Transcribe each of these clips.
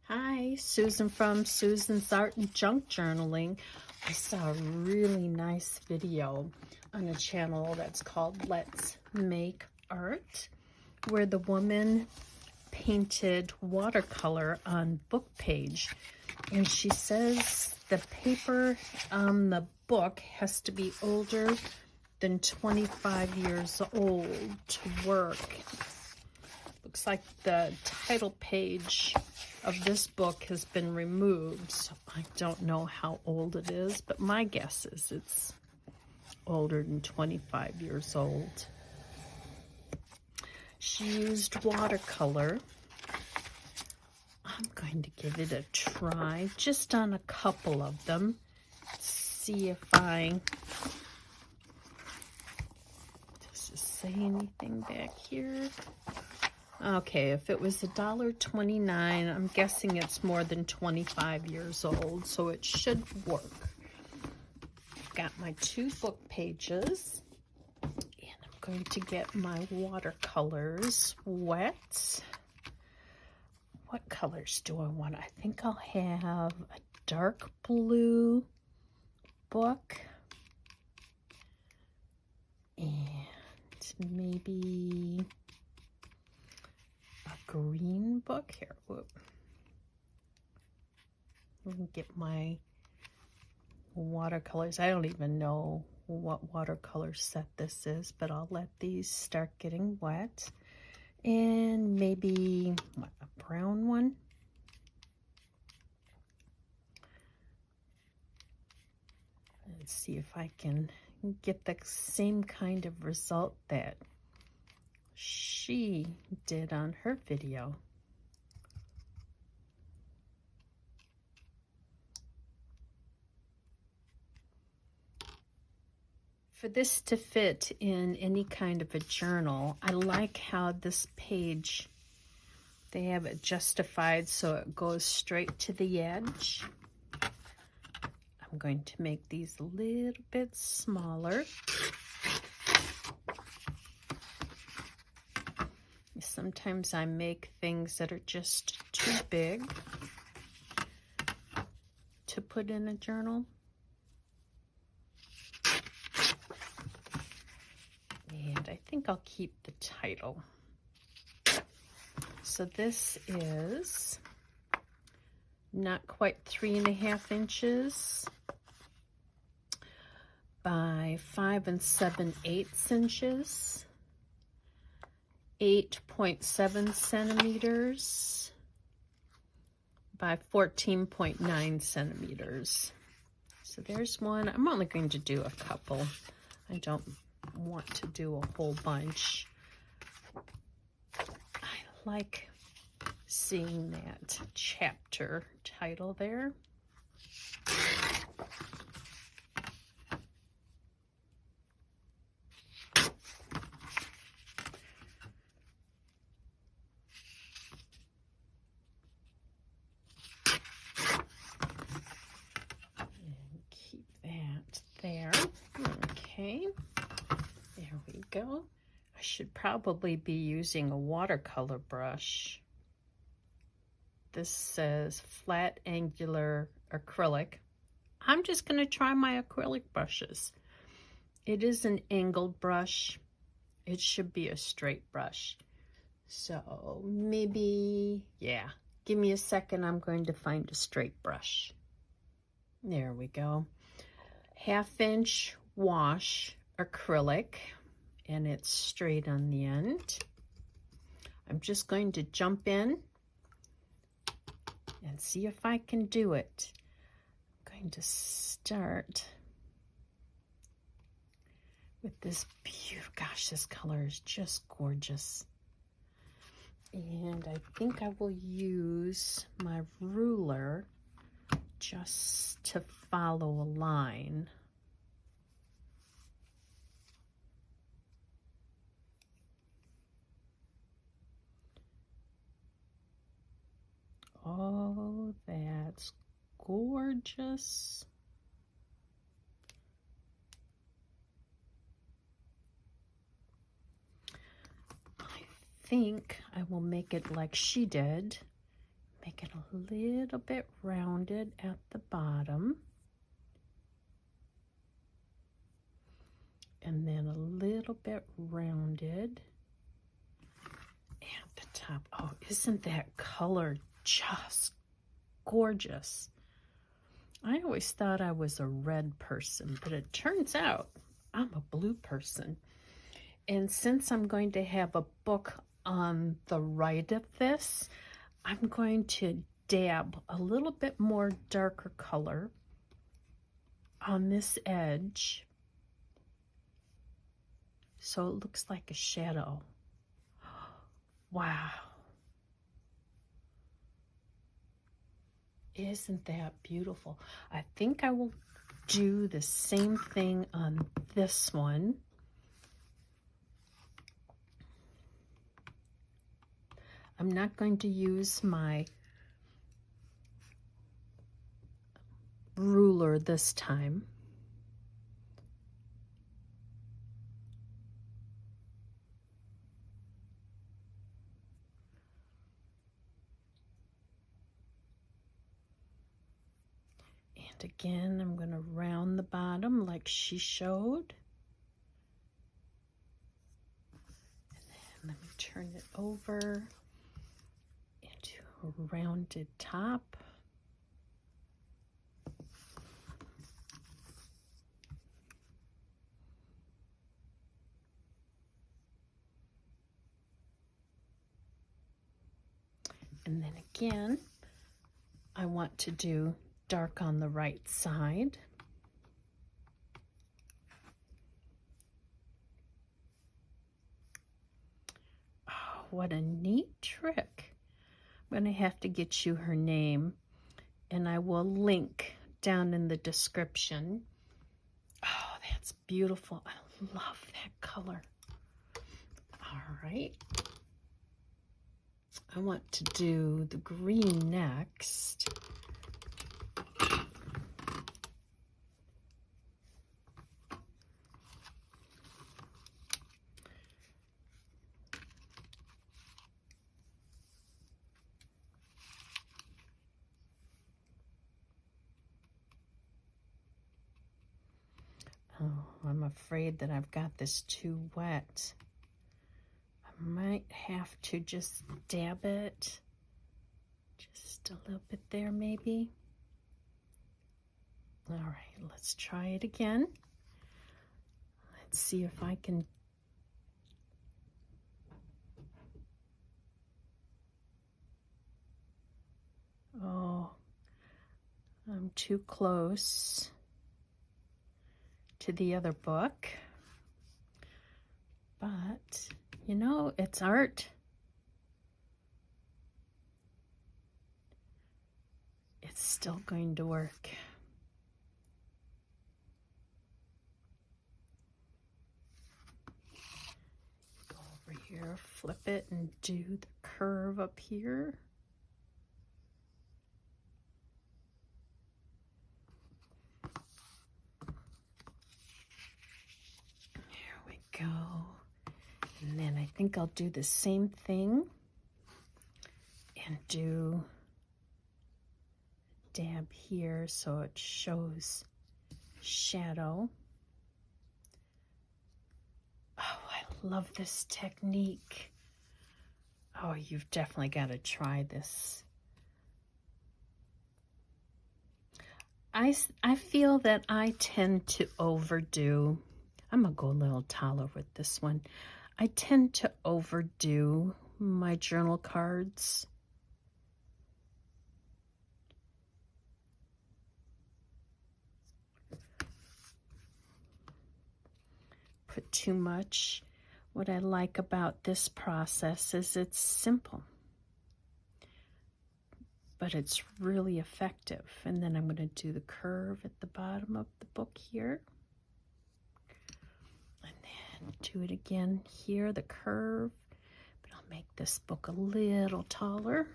Hi, Susan from Susan's Art and Junk Journaling. I saw a really nice video on a channel that's called Let's Make Art, where the woman painted watercolor on book page. And she says the paper on the book has to be older than 25 years old to work. Looks like the title page of this book has been removed, so I don't know how old it is, but my guess is it's older than 25 years old. She used watercolor. I'm going to give it a try, just on a couple of them. See if does it say anything back here? Okay, if it was $1.29, I'm guessing it's more than 25 years old, so it should work. Got my 2 book pages, and I'm going to get my watercolors wet. What colors do I want? I think I'll have a dark blue book, and maybe green book here. Whoop. Let me get my watercolors. I don't even know what watercolor set this is, but I'll let these start getting wet. And maybe a brown one. Let's see if I can get the same kind of result that she did on her video. For this to fit in any kind of a journal, I like how this page, they have it justified so it goes straight to the edge. I'm going to make these a little bit smaller. Sometimes I make things that are just too big to put in a journal. And I think I'll keep the title. So this is not quite 3.5 inches by 5 7/8 inches. 8.7 centimeters by 14.9 centimeters. So there's one. I'm only going to do a couple. I don't want to do a whole bunch. I like seeing that chapter title there. There. Okay, there we go. I should probably be using a watercolor brush. This says flat angular acrylic. I'm just going to try my acrylic brushes. It is an angled brush. It should be a straight brush. So maybe, yeah, give me a second. I'm going to find a straight brush. There we go. 1/2 inch wash acrylic, and it's straight on the end. I'm just going to jump in and see if I can do it. I'm going to start with this beautiful, gosh, this color is just gorgeous. And I think I will use my ruler just to follow a line. Oh, that's gorgeous. I think I will make it like she did. Make it a little bit rounded at the bottom. And then a little bit rounded at the top. Oh, isn't that color just gorgeous? I always thought I was a red person, but it turns out I'm a blue person. And since I'm going to have a book on the right of this, I'm going to dab a little bit more darker color on this edge so it looks like a shadow. Wow. Isn't that beautiful? I think I will do the same thing on this one. I'm not going to use my ruler this time. And again, I'm going to round the bottom like she showed. And then let me turn it over into a rounded top. And then again, I want to do dark on the right side. Oh, what a neat trick. I'm going to have to get you her name, and I will link down in the description. Oh, that's beautiful. I love that color. All right. I want to do the green next. Oh, I'm afraid that I've got this too wet. I might have to just dab it. Just a little bit there, maybe. All right, let's try it again. Let's see if I can. Oh, I'm too close to the other book. But, you know, it's art. It's still going to work. Go over here, flip it, and do the curve up here. There we go. And then I think I'll do the same thing and do dab here so it shows shadow. Oh, I love this technique. Oh, you've definitely got to try this. I feel that I tend to overdo. I'm going to go a little taller with this one. I tend to overdo my journal cards. Put too much. What I like about this process is it's simple, but it's really effective. And then I'm going to do the curve at the bottom of the book here. And then do it again here, the curve. But I'll make this book a little taller.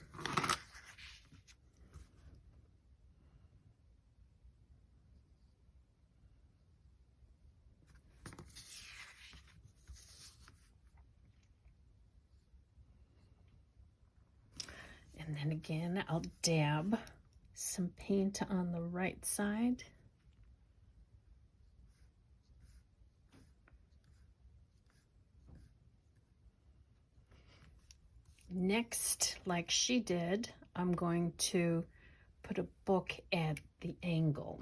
And And again, I'll dab some paint on the right side. Next, like she did, I'm going to put a book at the angle.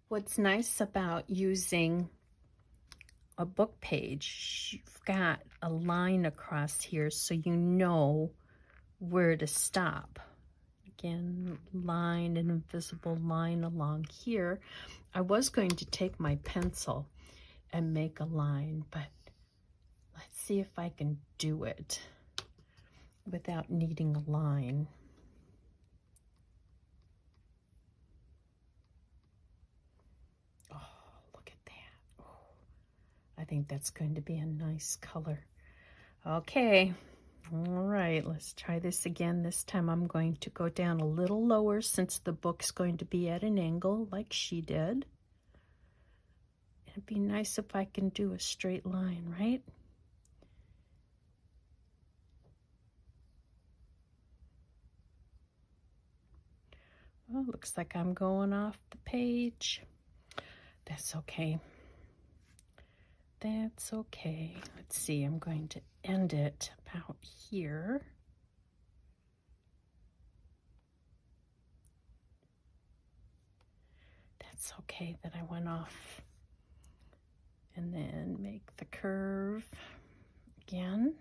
What's nice about using a book page, you've got a line across here so you know where to stop. Again, line, an invisible line along here. I was going to take my pencil and make a line, but let's see if I can do it without needing a line. Oh, look at that. Oh, I think that's going to be a nice color. Okay. All right, let's try this again. This time I'm going to go down a little lower since the book's going to be at an angle like she did. It'd be nice if I can do a straight line, right? Oh, looks like I'm going off the page. That's okay. That's okay. Let's see, I'm going to end it about here. That's okay that I went off. And then make the curve again.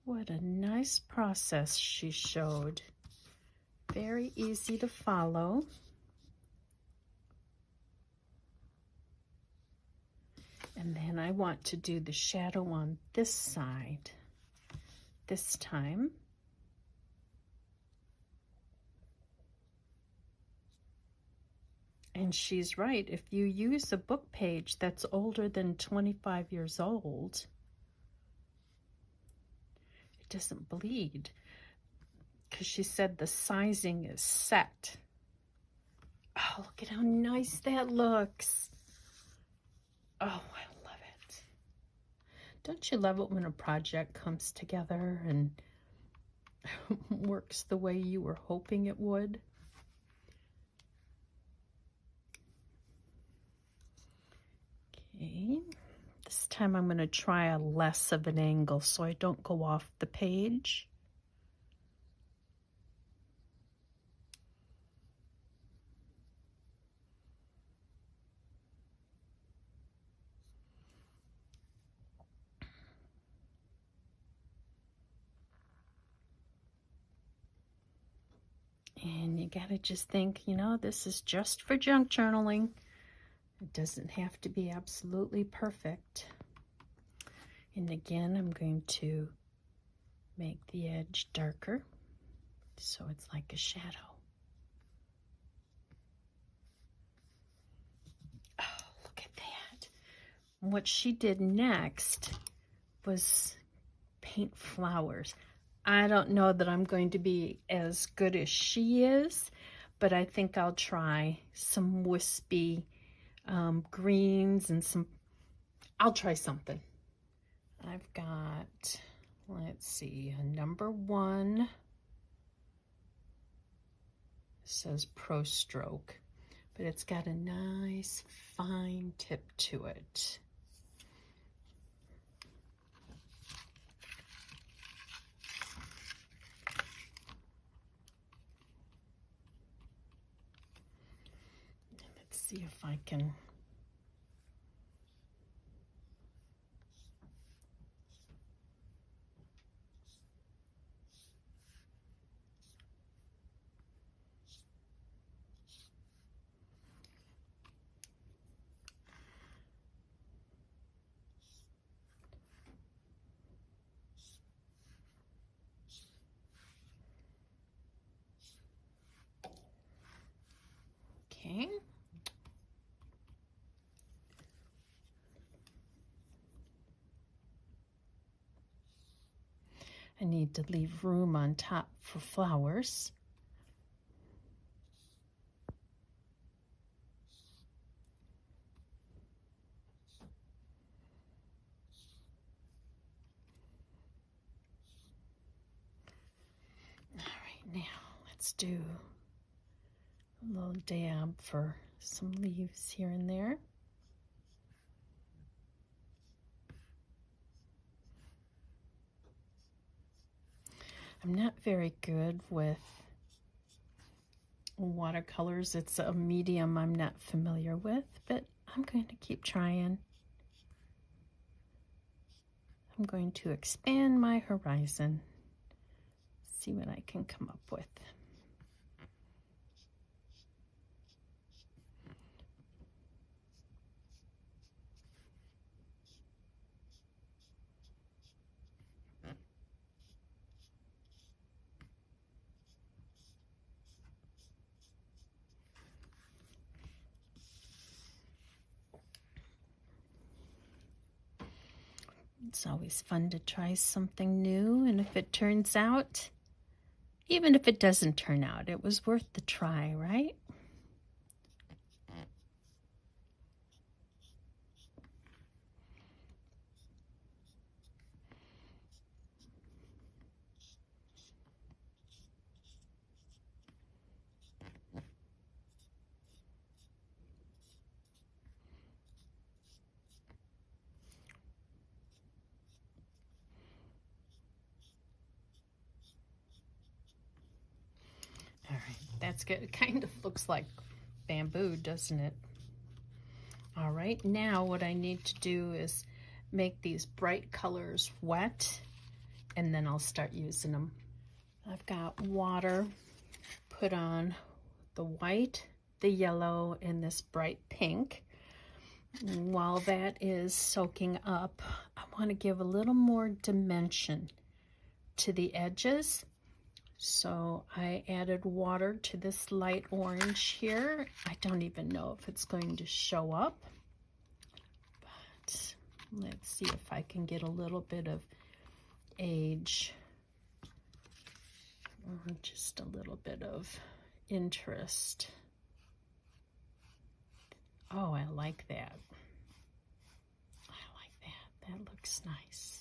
What a nice process she showed. Very easy to follow. And then I want to do the shadow on this side this time. And she's right. If you use a book page that's older than 25 years old, it doesn't bleed, because she said the sizing is set. Oh, look at how nice that looks. Oh, I love it. Don't you love it when a project comes together and works the way you were hoping it would? Okay, this time I'm going to try a less of an angle so I don't go off the page. And you gotta just think, you know, this is just for junk journaling. It doesn't have to be absolutely perfect. And again, I'm going to make the edge darker so it's like a shadow. Oh, look at that. What she did next was paint flowers. I don't know that I'm going to be as good as she is, but I think I'll try some wispy greens and I'll try something. I've got, let's see, a number 1. It says Pro Stroke, but it's got a nice fine tip to it. Let's see if I can okay. I need to leave room on top for flowers. let's do a little dab for some leaves here and there. I'm not very good with watercolors. It's a medium I'm not familiar with, but I'm going to keep trying. I'm going to expand my horizon, see what I can come up with. It's always fun to try something new, and if it turns out, even if it doesn't turn out, it was worth the try, right? All right, that's good. It kind of looks like bamboo, doesn't it? All right, now what I need to do is make these bright colors wet, and then I'll start using them. I've got water put on the white, the yellow, and this bright pink. While that is soaking up, I want to give a little more dimension to the edges. So I added water to this light orange here. I don't even know if it's going to show up, but let's see if I can get a little bit of age, or just a little bit of interest. Oh, I like that. I like that. That looks nice.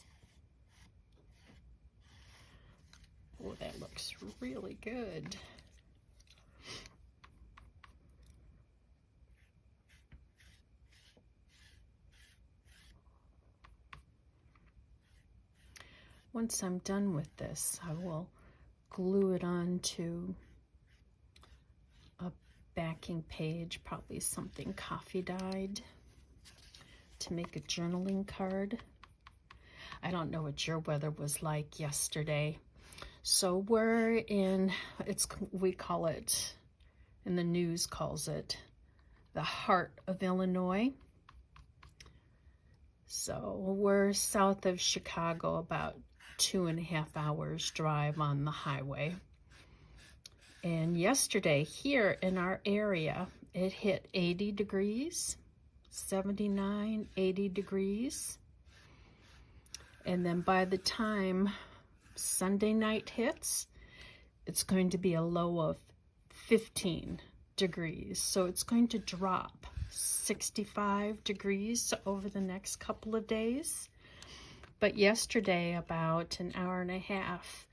Oh, that looks really good. Once I'm done with this, I will glue it onto a backing page, probably something coffee dyed, to make a journaling card. I don't know what your weather was like yesterday. So we're in, we call it, and the news calls it, the heart of Illinois. So we're south of Chicago, about 2.5 hours drive on the highway. And yesterday here in our area, it hit 80 degrees, 79, 80 degrees. And then by the time Sunday night hits, it's going to be a low of 15 degrees. So it's going to drop 65 degrees over the next couple of days. But yesterday, about an hour and a half,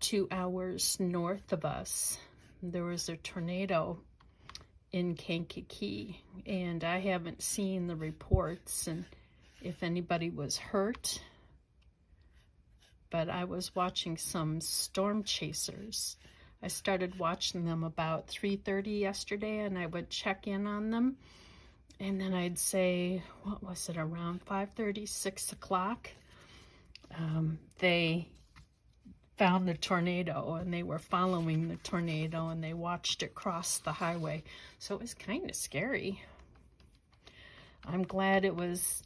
2 hours north of us, there was a tornado in Kankakee, and I haven't seen the reports and if anybody was hurt, but I was watching some storm chasers. I started watching them about 3:30 yesterday, and I would check in on them, and then I'd say, what was it, around 5:30, 6 o'clock, they found the tornado, and they were following the tornado, and they watched it cross the highway. So it was kind of scary. I'm glad it was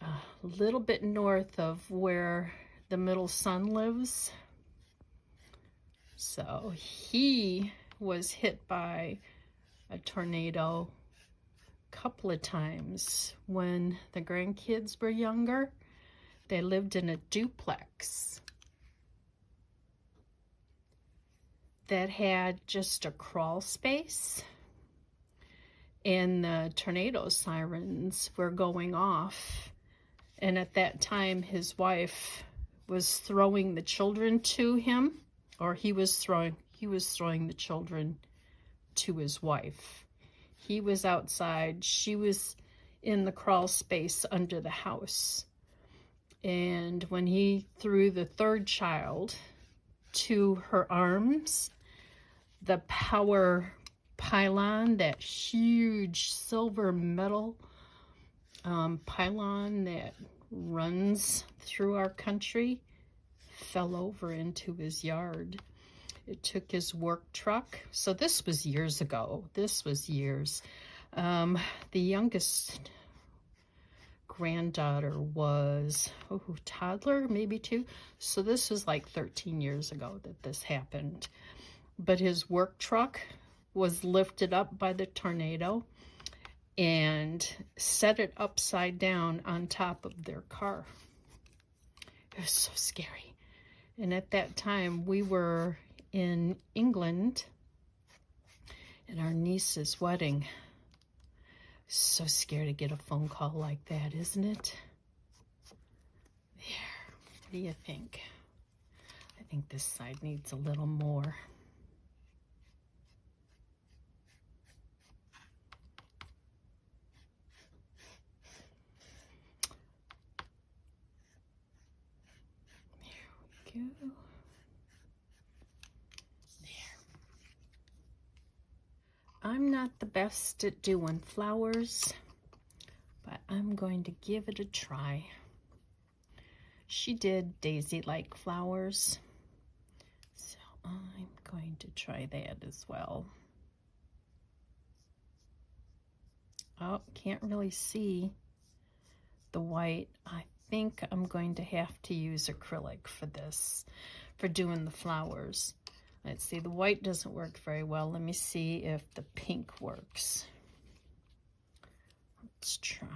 a little bit north of where the middle son lives. So he was hit by a tornado a couple of times when the grandkids were younger. They lived in a duplex that had just a crawl space, and the tornado sirens were going off. And at that time, his wife was throwing the children to him, or he was he was throwing the children to his wife. He was outside. She was in the crawl space under the house. And when he threw the third child to her arms, the power pylon, that huge silver metal pylon that runs through our country, fell over into his yard. It took his work truck. So this was years ago. This was years. The youngest granddaughter was toddler, maybe 2. So this was like 13 years ago that this happened. But his work truck was lifted up by the tornado and set it upside down on top of their car. It was so scary. And at that time, we were in England at our niece's wedding. So scared to get a phone call like that, isn't it? There. What do you think? I think this side needs a little more. There we go. I'm not the best at doing flowers, but I'm going to give it a try. She did daisy-like flowers, so I'm going to try that as well. Oh, can't really see the white. I think I'm going to have to use acrylic for this, for doing the flowers. Let's see, the white doesn't work very well. Let me see if the pink works. Let's try.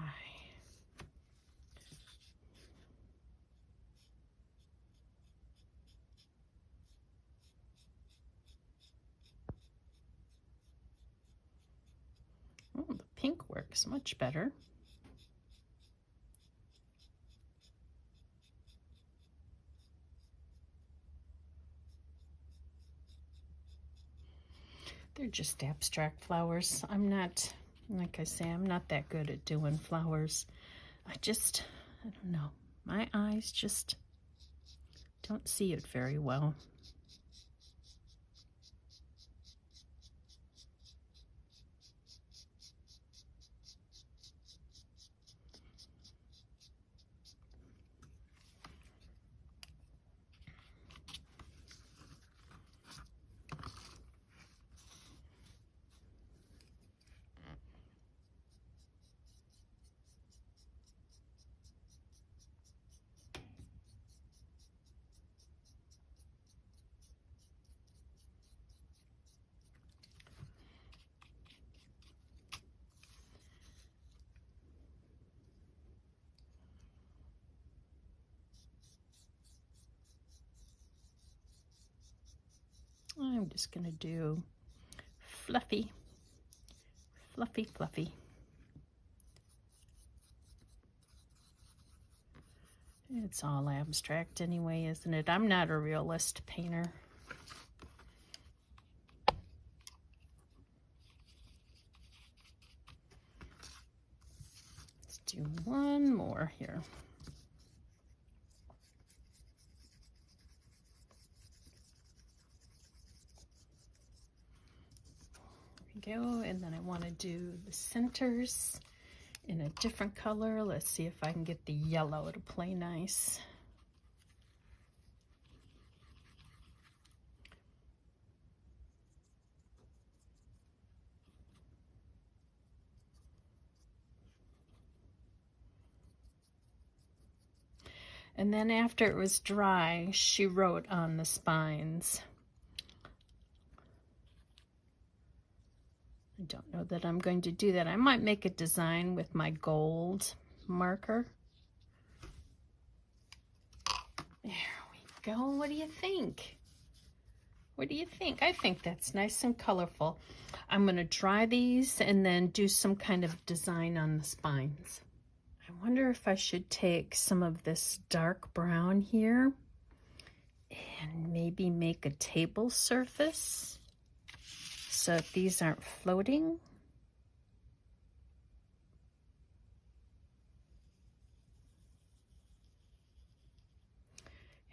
Oh, the pink works much better. They're just abstract flowers. I'm not, like I say, I'm not that good at doing flowers. I don't know. My eyes just don't see it very well. I'm just going to do fluffy, fluffy, fluffy. It's all abstract anyway, isn't it? I'm not a realist painter. Let's do one more here. Go, and then I want to do the centers in a different color. Let's see if I can get the yellow to play nice. And then after it was dry, she wrote on the spines. I don't know that I'm going to do that. I might make a design with my gold marker. There we go. What do you think? What do you think? I think that's nice and colorful. I'm going to dry these and then do some kind of design on the spines. I wonder if I should take some of this dark brown here and maybe make a table surface so that these aren't floating.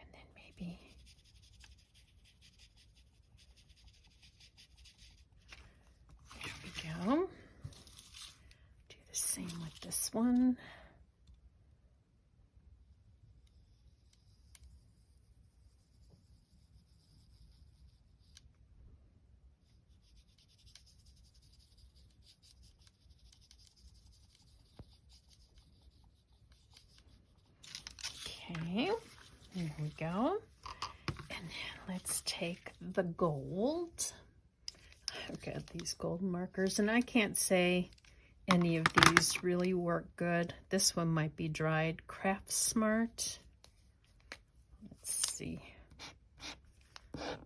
And then maybe there we go. Do the same with this one. Okay, there we go. And then let's take the gold. I've got these gold markers, and I can't say any of these really work good. This one might be dried Craft Smart. Let's see. Yeah,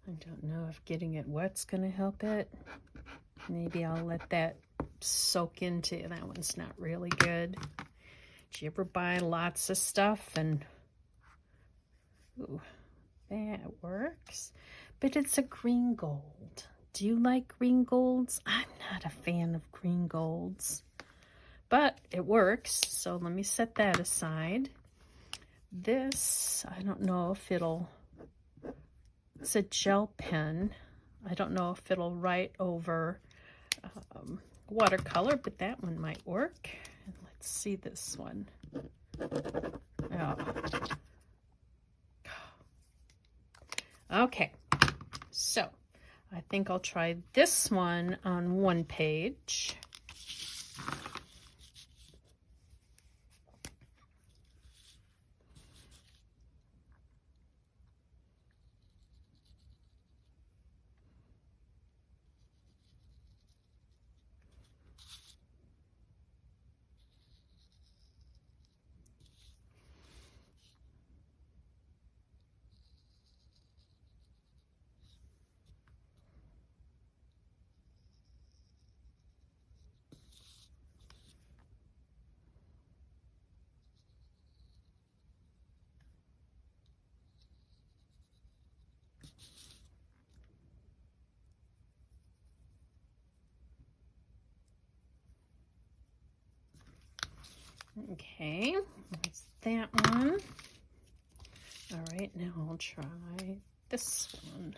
I don't know if getting it wet's going to help it. Maybe I'll let that soak into it. That one's not really good. Did you ever buy lots of stuff and ooh, that works? But it's a green gold. Do you like green golds? I'm not a fan of green golds, but it works. So let me set that aside. This, I don't know if it's a gel pen. I don't know if it'll write over watercolor, but that one might work. And let's see this one. Oh. Okay, so I think I'll try this one on one page. Okay, that's that one. All right, now I'll try this one.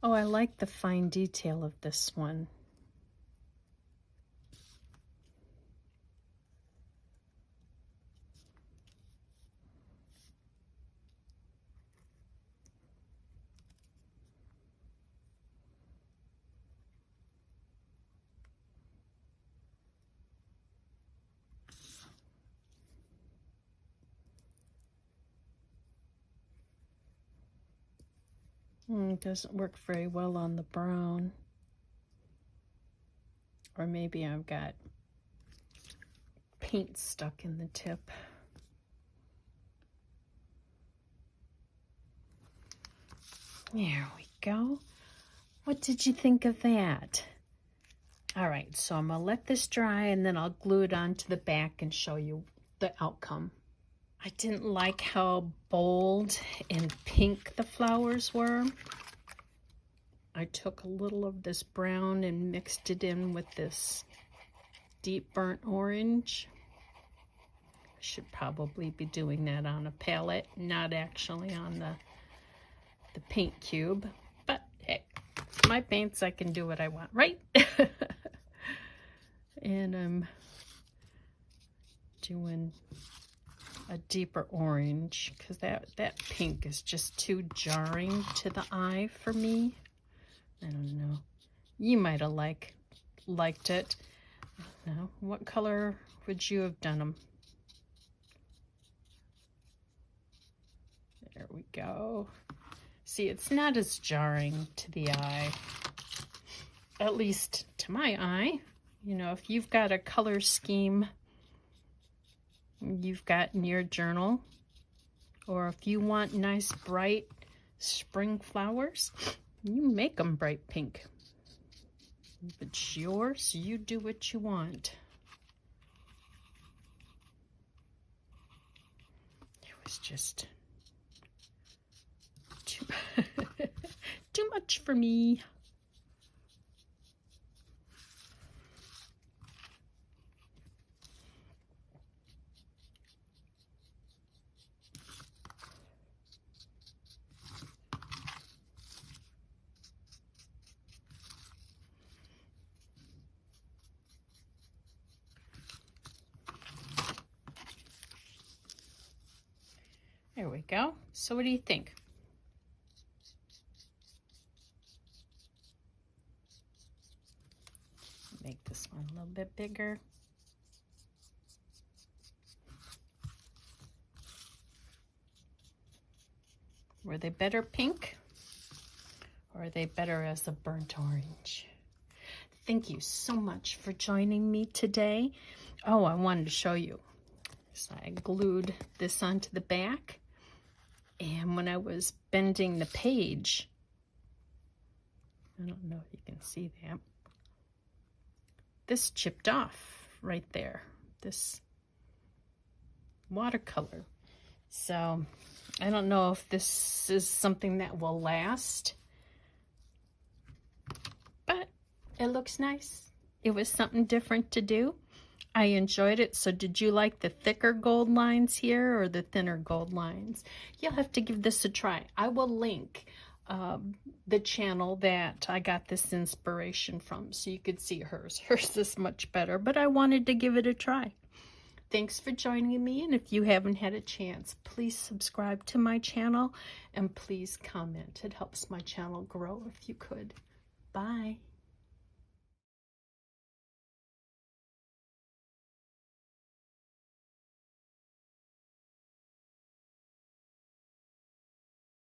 Oh, I like the fine detail of this one. It doesn't work very well on the brown. Or maybe I've got paint stuck in the tip. There we go. What did you think of that? All right, so I'm gonna let this dry and then I'll glue it onto the back and show you the outcome. I didn't like how bold and pink the flowers were. I took a little of this brown and mixed it in with this deep burnt orange. I should probably be doing that on a palette, not actually on the paint cube. But hey, my paints, I can do what I want, right? And I'm doing a deeper orange because that pink is just too jarring to the eye for me. I don't know. You might have liked it. Now, what color would you have done them? There we go. See, it's not as jarring to the eye, at least to my eye. You know, if you've got a color scheme you've got in your journal, or if you want nice bright spring flowers, you make them bright pink. It's yours. You do what you want. It was just too, too much for me. There we go. So what do you think? Make this one a little bit bigger. Were they better pink? Or are they better as a burnt orange? Thank you so much for joining me today. Oh, I wanted to show you. So I glued this onto the back. And when I was bending the page, I don't know if you can see that, this chipped off right there, this watercolor. So I don't know if this is something that will last, but it looks nice. It was something different to do. I enjoyed it. So did you like the thicker gold lines here or the thinner gold lines? You'll have to give this a try. I will link the channel that I got this inspiration from so you could see hers. Hers is much better, but I wanted to give it a try. Thanks for joining me, and if you haven't had a chance, please subscribe to my channel and please comment. It helps my channel grow if you could. Bye.